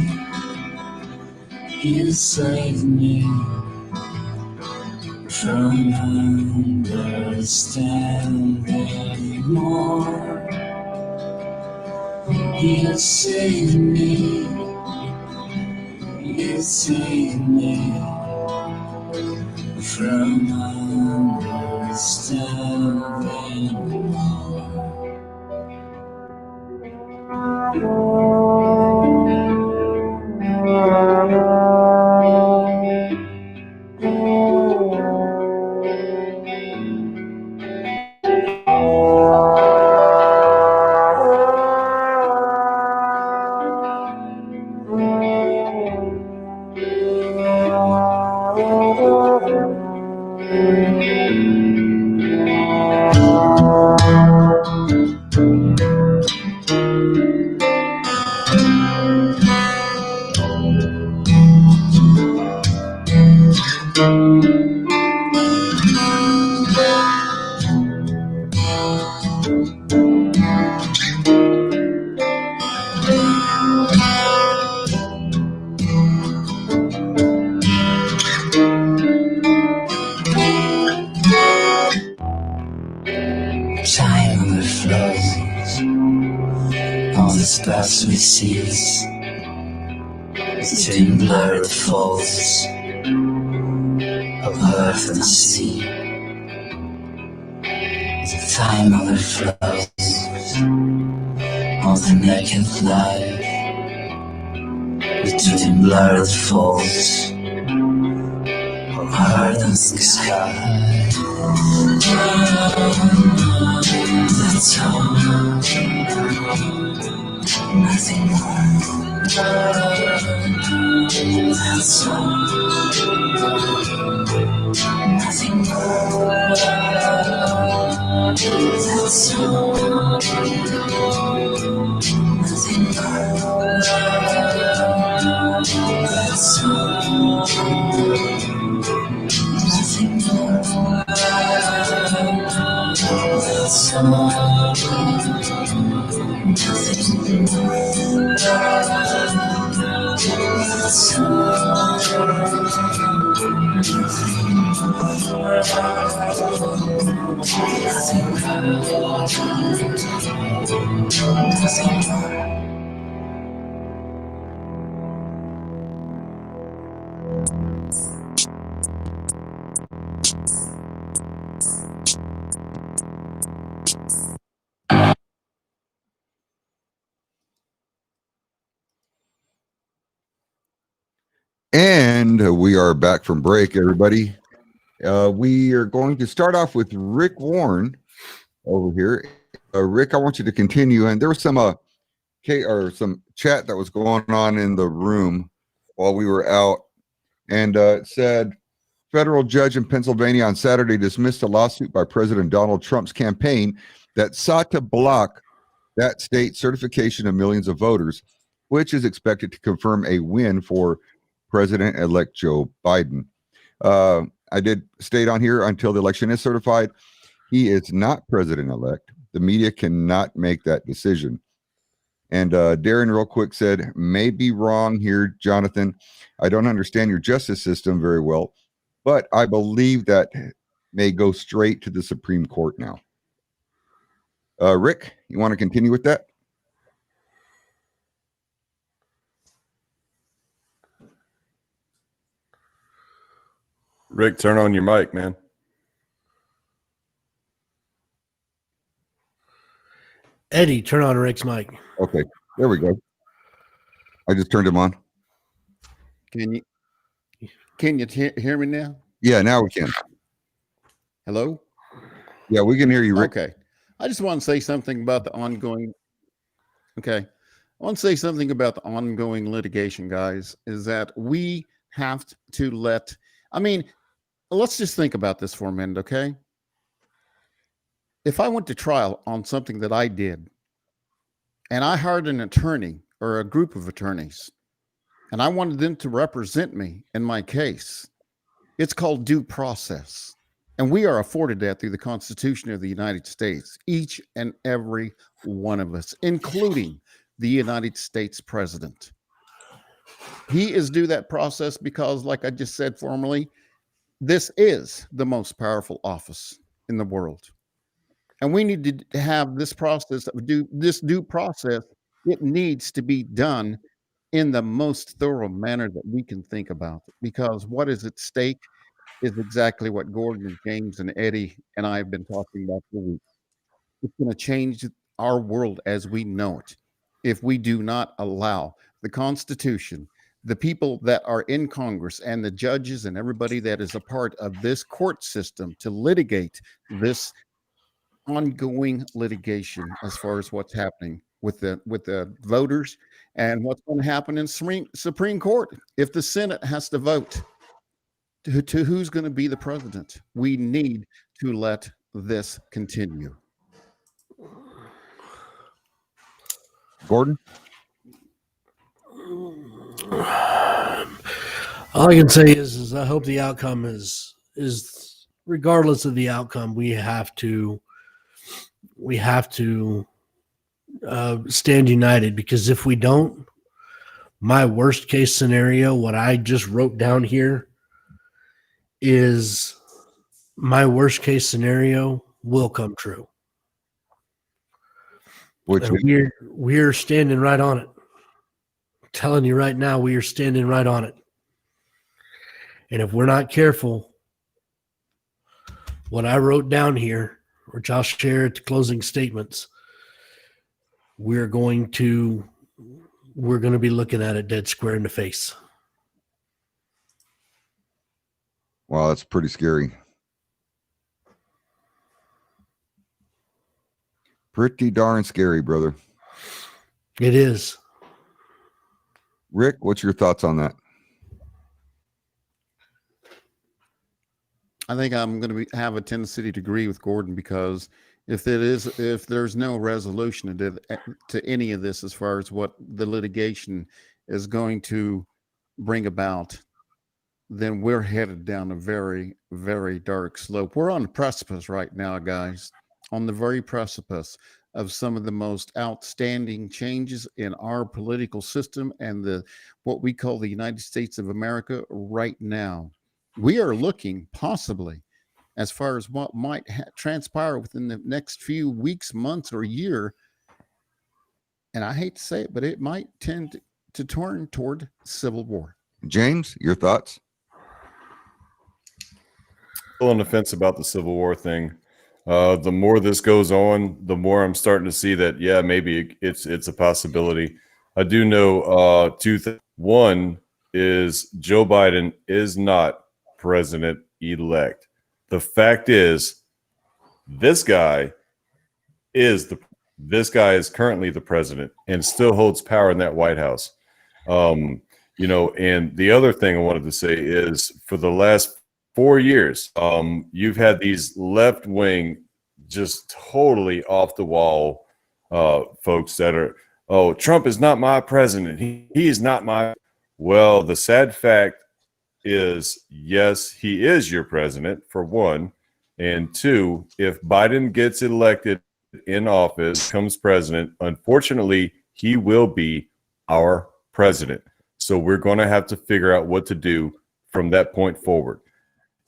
from understanding more. You save me, from understanding more. Time overflows. All the stars we seize between blurred folds of earth and sea. The time overflows. All the naked light between blurred folds of earth and sky. That's all. Nothing more. That's all. Nothing more. That's all. Nothing more. That's all. Nothing more. That's all. And we are back from break, everybody. We are going to start off with Rick Warren over here. Rick, I want you to continue. And there was some some chat that was going on in the room while we were out, and it said federal judge in Pennsylvania on Saturday dismissed a lawsuit by President Donald Trump's campaign that sought to block that state's certification of millions of voters, which is expected to confirm a win for President-elect Joe Biden. I did state on here, until the election is certified, he is not president-elect. The media cannot make that decision. And Darren real quick said, may be wrong here, Jonathan. I don't understand your justice system very well, but I believe that may go straight to the Supreme Court now. Rick, you want to continue with that? Rick, turn on your mic, man. Eddie, turn on Rick's mic. Okay, there we go. I just turned him on. Can you hear me now? Yeah, now we can. Hello? Yeah, we can hear you, Rick. Okay. I just want to say something about the ongoing. Okay. I want to say something about the ongoing litigation, guys, is that we have to let's just think about this for a minute, okay? If I went to trial on something that I did, and I hired an attorney or a group of attorneys, and I wanted them to represent me in my case, it's called due process. And we are afforded that through the Constitution of the United States, each and every one of us, including the United States president. He is due that process because, like I just said formerly, this is the most powerful office in the world. And we need to have this process of due process. It needs to be done in the most thorough manner that we can think about, because what is at stake is exactly what Gordon, James, and Eddie and I have been talking about for weeks. It's going to change our world as we know it if we do not allow the Constitution, the people that are in Congress, and the judges and everybody that is a part of this court system to litigate this ongoing litigation as far as what's happening with the voters and what's going to happen in Supreme Court if the Senate has to vote to who's going to be the president. We need to let this continue. Gordon? All I can say is I hope the outcome is regardless of the outcome, we have to stand united, because if we don't, my worst case scenario, what I just wrote down here, is my worst case scenario will come true. Which And we're standing right on it. I'm telling you right now, we are standing right on it. And if we're not careful, what I wrote down here, which I'll share at the closing statements, we're going to be looking at it dead square in the face. wow, that's pretty scary. Pretty darn scary, brother. It is. Rick, what's your thoughts on that? I think I'm going to have a tendency to agree with Gordon, because if there's no resolution to any of this, as far as what the litigation is going to bring about, then we're headed down a very, very dark slope. We're on the precipice right now, guys, on the very precipice of some of the most outstanding changes in our political system and what we call the United States of America right now. We are looking possibly, as far as what might transpire within the next few weeks, months, or year, and I hate to say it, but it might tend to turn toward civil war. James, your thoughts? Still on the fence about the Civil War thing. The more this goes on, the more I'm starting to see that, yeah, maybe it's a possibility. I do know two things. One is Joe Biden is not president-elect. The fact is, this guy is currently the president and still holds power in that White House. And the other thing I wanted to say is, for the last 4 years, you've had these left-wing, just totally off the wall folks that are, oh, Trump is not my president. He is not my. Well, the sad fact is, yes, he is your president, for one. And two, if Biden gets elected in office, becomes president, unfortunately, he will be our president. So we're going to have to figure out what to do from that point forward.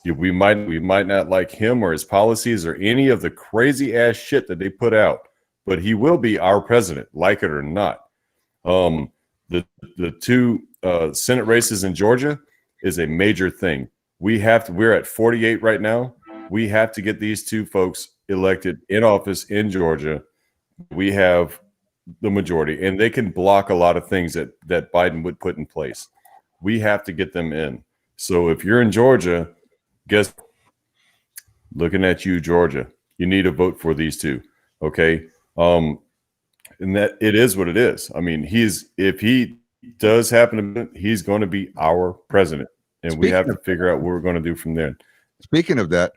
We might not like him or his policies or any of the crazy ass shit that they put out, but he will be our president, like it or not. The two Senate races in Georgia is a major thing. We're at 48 right now. We have to get these two folks elected in office in Georgia. We have the majority, and they can block a lot of things that Biden would put in place. We have to get them in. So if you're in Georgia, looking at you, Georgia, you need to vote for these two. Okay. And that it is what it is. I mean, if he does happen to be, he's going to be our president, and we have to figure out what we're going to do from there. Speaking of that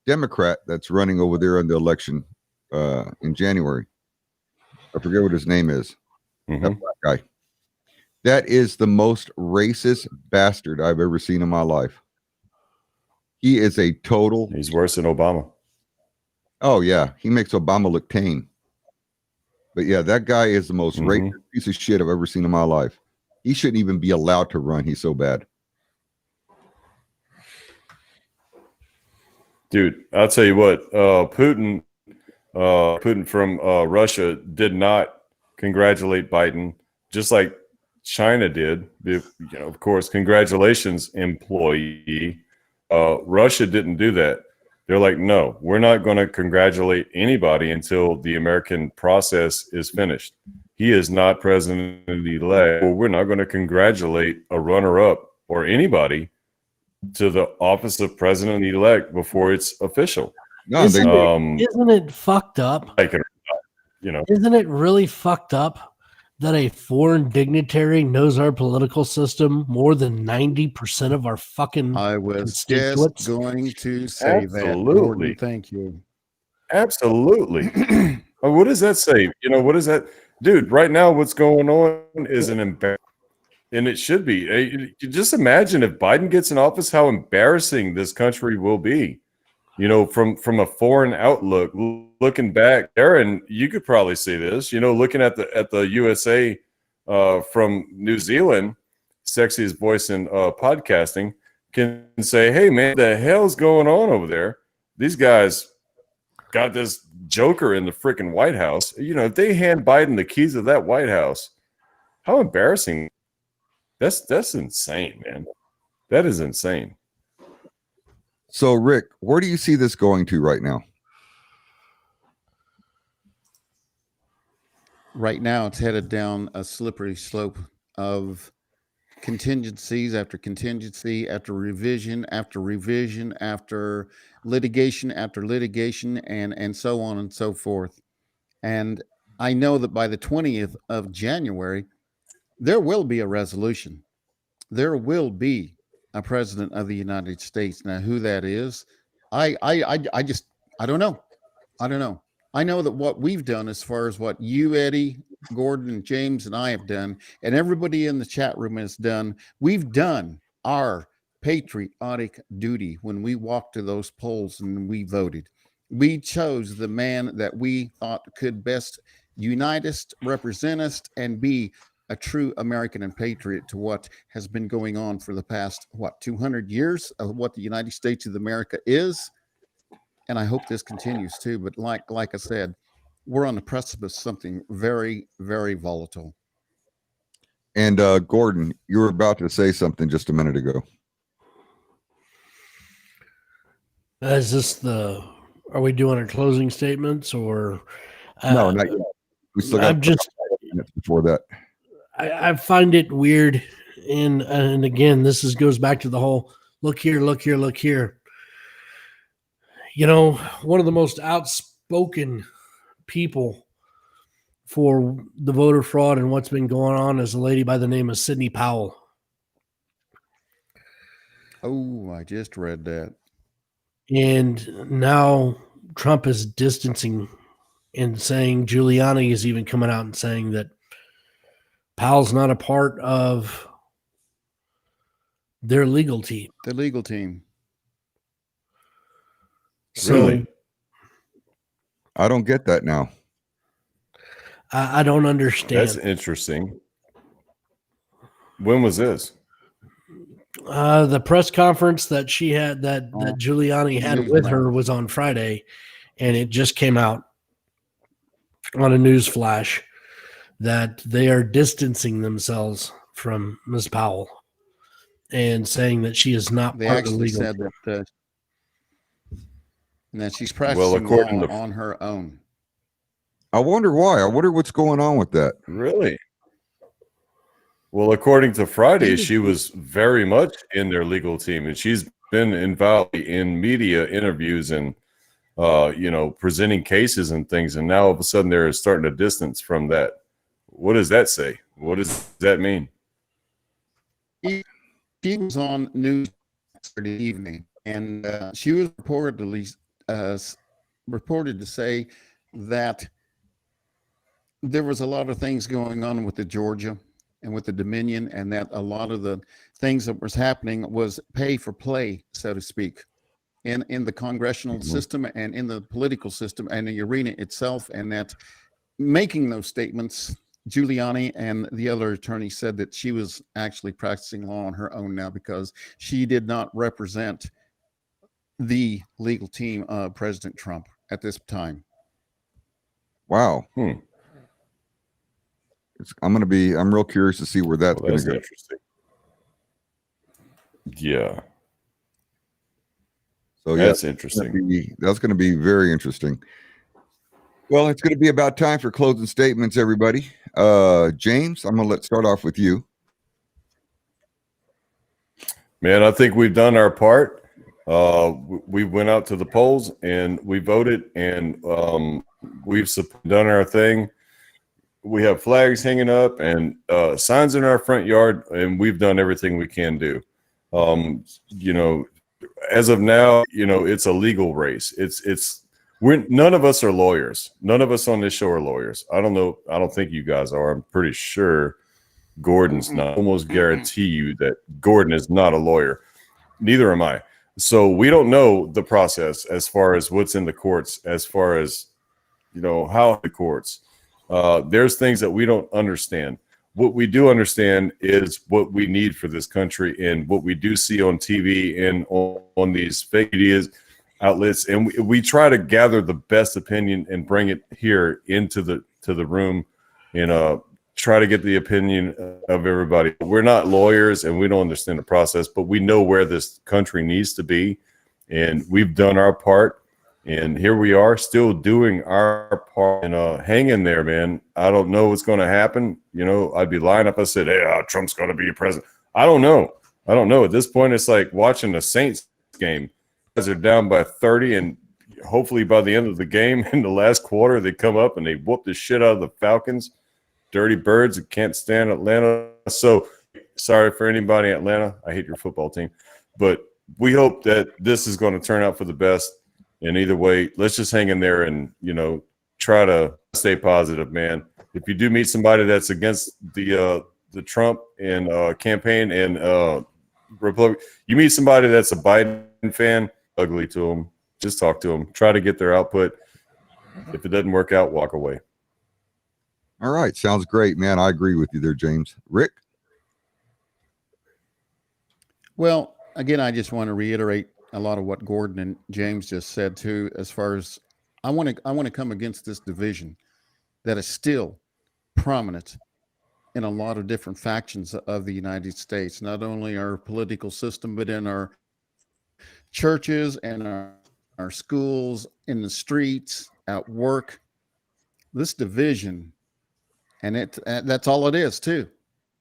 Democrat that's running over there in the election in January, I forget what his name is. Mhm. That black guy. That is the most racist bastard I've ever seen in my life. He is a total. He's worse than Obama. Oh yeah, he makes Obama look tame. But yeah, that guy is the most racist piece of shit I've ever seen in my life. He shouldn't even be allowed to run. He's so bad. Dude, I'll tell you what, Putin from Russia did not congratulate Biden, just like China did. Of course, congratulations, employee. Russia didn't do that. They're like, no, we're not going to congratulate anybody until the American process is finished. He is not president-elect. Well, we're not going to congratulate a runner-up or anybody to the office of president-elect before it's official. No, Isn't it fucked up? Like it or not, Isn't it really fucked up that a foreign dignitary knows our political system more than 90% of our fucking I was just constituents? going to say that, Absolutely. Gordon. Thank you. Absolutely. What does that say? You know, what is that? Dude, right now what's going on is an embarrassment. And it should be. You just imagine if Biden gets in office, how embarrassing this country will be. You know, from a foreign outlook, looking back, Aaron, you could probably see this. You know, looking at the USA from New Zealand, sexiest voice in podcasting, can say, "Hey, man, the hell's going on over there? These guys got this joker in the freaking White House. You know, if they hand Biden the keys of that White House, how embarrassing." That's insane, man. That is insane. So, Rick, where do you see this going to right now? Right now, it's headed down a slippery slope of contingencies after contingency after revision after revision after litigation, and so on and so forth. And I know that by the 20th of January, there will be a resolution. There will be a president of the United States. Now, who that is, I don't know. I don't know. I know that what we've done, as far as what you, Eddie, Gordon, and James, and I have done, and everybody in the chat room has done, we've done our patriotic duty when we walked to those polls and we voted. We chose the man that we thought could best unite us, represent us, and be a true American and patriot to what has been going on for the past, 200 years of what the United States of America is. And I hope this continues too. But like I said, we're on the precipice of something very, very volatile. And Gordon, you were about to say something just a minute ago. Is this are we doing our closing statements or? No, not yet. We still got I'm just, minutes before that. I find it weird. And again, this goes back to the whole look here. You know, one of the most outspoken people for the voter fraud and what's been going on is a lady by the name of Sidney Powell. Oh, I just read that. And now Trump is distancing and saying, Giuliani is even coming out and saying that Powell's not a part of their legal team. The legal team. So Really? I don't get that now. I don't understand. That's interesting. When was this? The press conference that she had, that Giuliani had with her, was on Friday, and it just came out on a news flash that they are distancing themselves from Ms. Powell and saying that she is not They part of the actually legal said team. that she's practicing according law to- on her own. I wonder why. I wonder what's going on with that. Really? Well, according to Friday, she was very much in their legal team, and she's been involved in media interviews and presenting cases and things. And now all of a sudden they're starting to distance from that. What does that say? What does that mean? She was on news yesterday evening, and she was reported to say that there was a lot of things going on with the Georgia and with the Dominion, and that a lot of the things that was happening was pay for play, so to speak, in the congressional system and in the political system and the arena itself. And that making those statements, Giuliani and the other attorney said that she was actually practicing law on her own now because she did not represent the legal team of President Trump at this time. Wow. Hmm. I'm real curious to see where that's Well, going that's to go. interesting. Yeah, So that's yeah, interesting. that's going to be very interesting. Well, it's going to be about time for closing statements, everybody. James, I'm going to start off with you. Man, I think we've done our part. We went out to the polls and we voted, and we've done our thing. we have flags hanging up and signs in our front yard, and we've done everything we can do. You know, as of now, you know, it's a legal race. None of us are lawyers. None of us on this show are lawyers. I don't know. I don't think you guys are. I'm pretty sure Gordon's not. I almost guarantee you that Gordon is not a lawyer. Neither am I. So we don't know the process as far as what's in the courts, as far as, you know, how the courts. There's things that we don't understand. What we do understand is what we need for this country and what we do see on TV and on these fake media outlets. And we try to gather the best opinion and bring it here into the room and try to get the opinion of everybody. We're not lawyers and we don't understand the process, but we know where this country needs to be. And we've done our part. And here we are still doing our part and hang in there, man. I don't know what's going to happen. You know, I'd be lying if I said, hey, Trump's going to be president. I don't know. At this point, it's like watching a Saints game. Guys are down by 30, and hopefully by the end of the game in the last quarter, they come up and they whoop the shit out of the Falcons. Dirty birds that can't stand Atlanta. So sorry for anybody in Atlanta. I hate your football team. But we hope that this is going to turn out for the best. And either way, let's just hang in there and, you know, try to stay positive, man. If you do meet somebody that's against the Trump and campaign and Republic, you meet somebody that's a Biden fan, ugly to them. Just talk to them. Try to get their output. If it doesn't work out, walk away. All right. Sounds great, man. I agree with you there, James. Rick? Well, again, I just want to reiterate a lot of what Gordon and James just said too, as far as I want to come against this division that is still prominent in a lot of different factions of the United States, not only our political system, but in our churches and our schools, in the streets, at work. This division, and that's all it is too,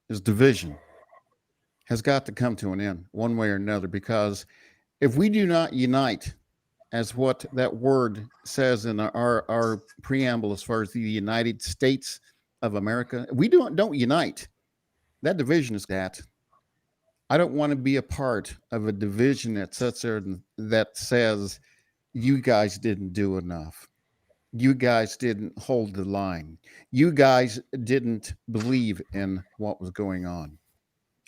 is division, has got to come to an end one way or another, because if we do not unite, as what that word says in our preamble as far as the United States of America, we don't unite, that division is that. I don't want to be a part of a division that sits there that says, you guys didn't do enough. You guys didn't hold the line. You guys didn't believe in what was going on.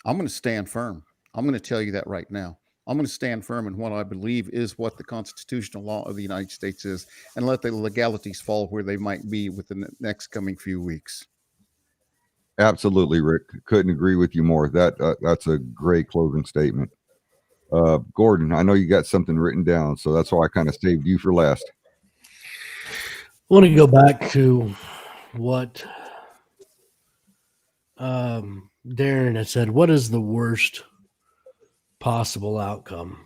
I'm going to stand firm. I'm going to tell you that right now. I'm going to stand firm in what I believe is what the constitutional law of the United States is, and let the legalities fall where they might be within the next coming few weeks. Absolutely, Rick. Couldn't agree with you more. That's a great closing statement. Gordon, I know you got something written down, so that's why I kind of saved you for last. I want to go back to what Darren had said. What is the worst possible outcome?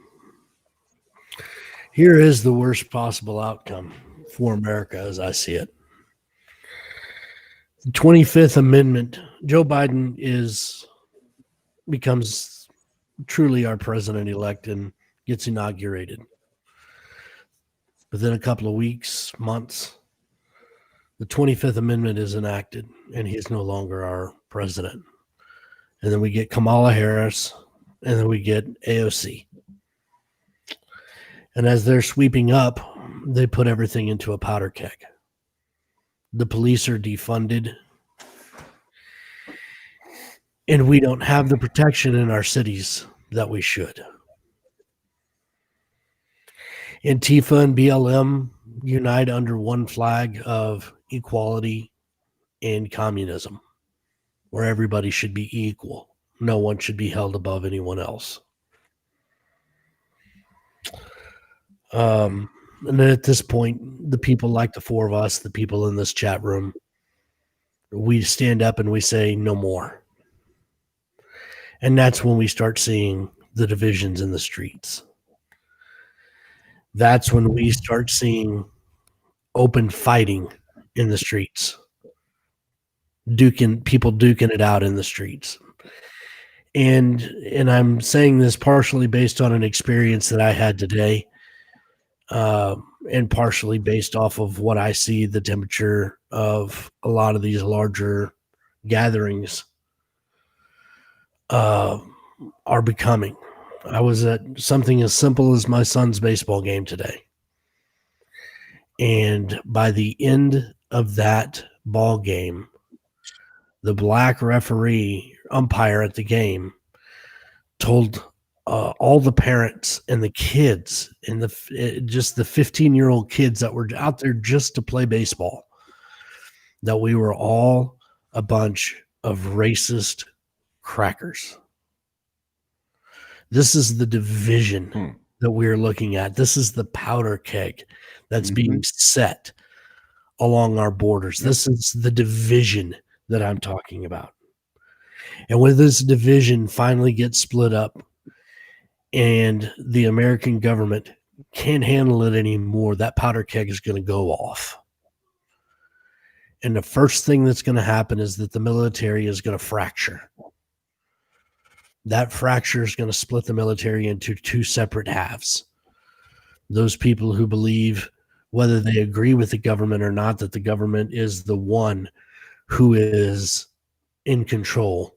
Here is the worst possible outcome for America as I see it. The 25th Amendment, Joe Biden becomes truly our president-elect and gets inaugurated. Within a couple of weeks, months, the 25th Amendment is enacted, and he is no longer our president. And then we get Kamala Harris, and then we get AOC. And as they're sweeping up, they put everything into a powder keg. The police are defunded. And we don't have the protection in our cities that we should. Antifa and BLM unite under one flag of equality and communism, where everybody should be equal. No one should be held above anyone else. And at this point, the people like the four of us, the people in this chat room, we stand up and we say no more. And that's when we start seeing the divisions in the streets. That's when we start seeing open fighting in the streets. People duking it out in the streets. And I'm saying this partially based on an experience that I had today. and partially based off of what I see the temperature of a lot of these larger gatherings are becoming. I was at something as simple as my son's baseball game today. And by the end of that ball game, the black referee umpire at the game told all the parents and the kids and just the 15-year-old kids that were out there just to play baseball that we were all a bunch of racist crackers. This is the division that we're looking at. This is the powder keg that's being set along our borders. This is the division that I'm talking about. And when this division finally gets split up and the American government can't handle it anymore, that powder keg is going to go off. And the first thing that's going to happen is that the military is going to fracture. That fracture is going to split the military into two separate halves. Those people who believe, whether they agree with the government or not, that the government is the one who is in control.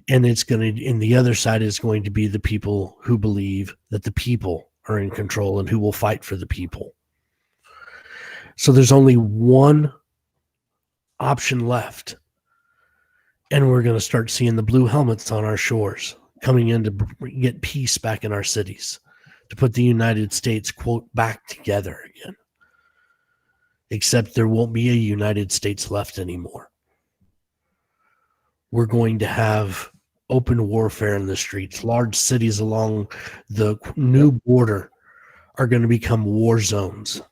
And the other side is going to be the people who believe that the people are in control and who will fight for the people. So there's only one option left. And we're going to start seeing the blue helmets on our shores coming in to get peace back in our cities, to put the United States, quote, back together again. Except there won't be a United States left anymore. We're going to have open warfare in the streets. Large cities along the new border are going to become war zones,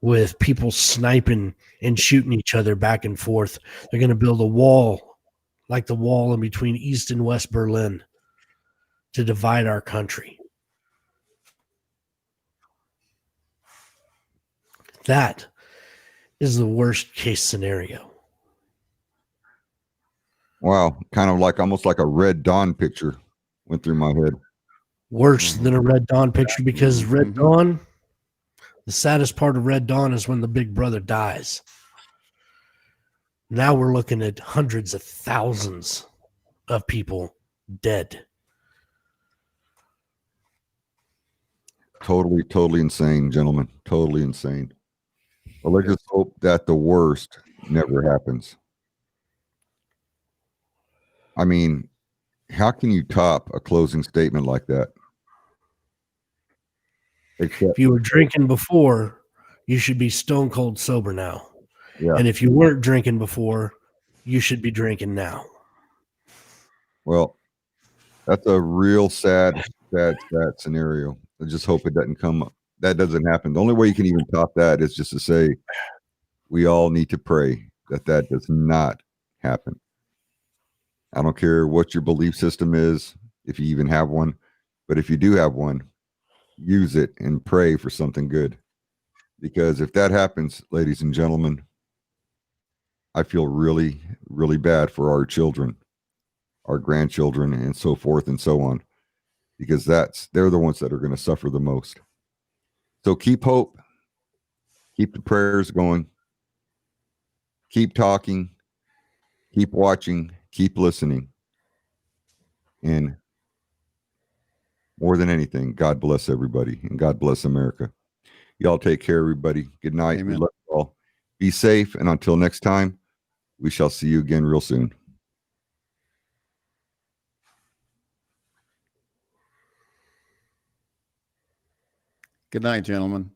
with people sniping and shooting each other back and forth. They're going to build a wall, like the wall in between East and West Berlin, to divide our country. That is the worst case scenario. Wow, kind of like almost like a Red Dawn picture went through my head. Worse than a Red Dawn picture, because Red Dawn, the saddest part of Red Dawn is when the big brother dies. Now we're looking at hundreds of thousands of people dead. Totally insane, gentlemen. Totally insane. Well, let's just hope that the worst never happens. I mean, how can you top a closing statement like that? Except, If you were drinking before, you should be stone cold sober now. yeah. And if you weren't drinking before, you should be drinking now. Well, that's a real sad scenario. I just hope it doesn't come up. That doesn't happen. The only way you can even top that is just to say we all need to pray that that does not happen. I don't care what your belief system is, if you even have one, but if you do have one, use it and pray for something good. Because if that happens, ladies and gentlemen, I feel really, really bad for our children, our grandchildren, and so forth and so on, because they're the ones that are going to suffer the most. So keep hope, keep the prayers going, keep talking, keep watching, keep listening. And more than anything, God bless everybody and God bless America. Y'all take care, everybody. Good night. Amen. We love you all. Be safe. And until next time, we shall see you again real soon. Good night, gentlemen.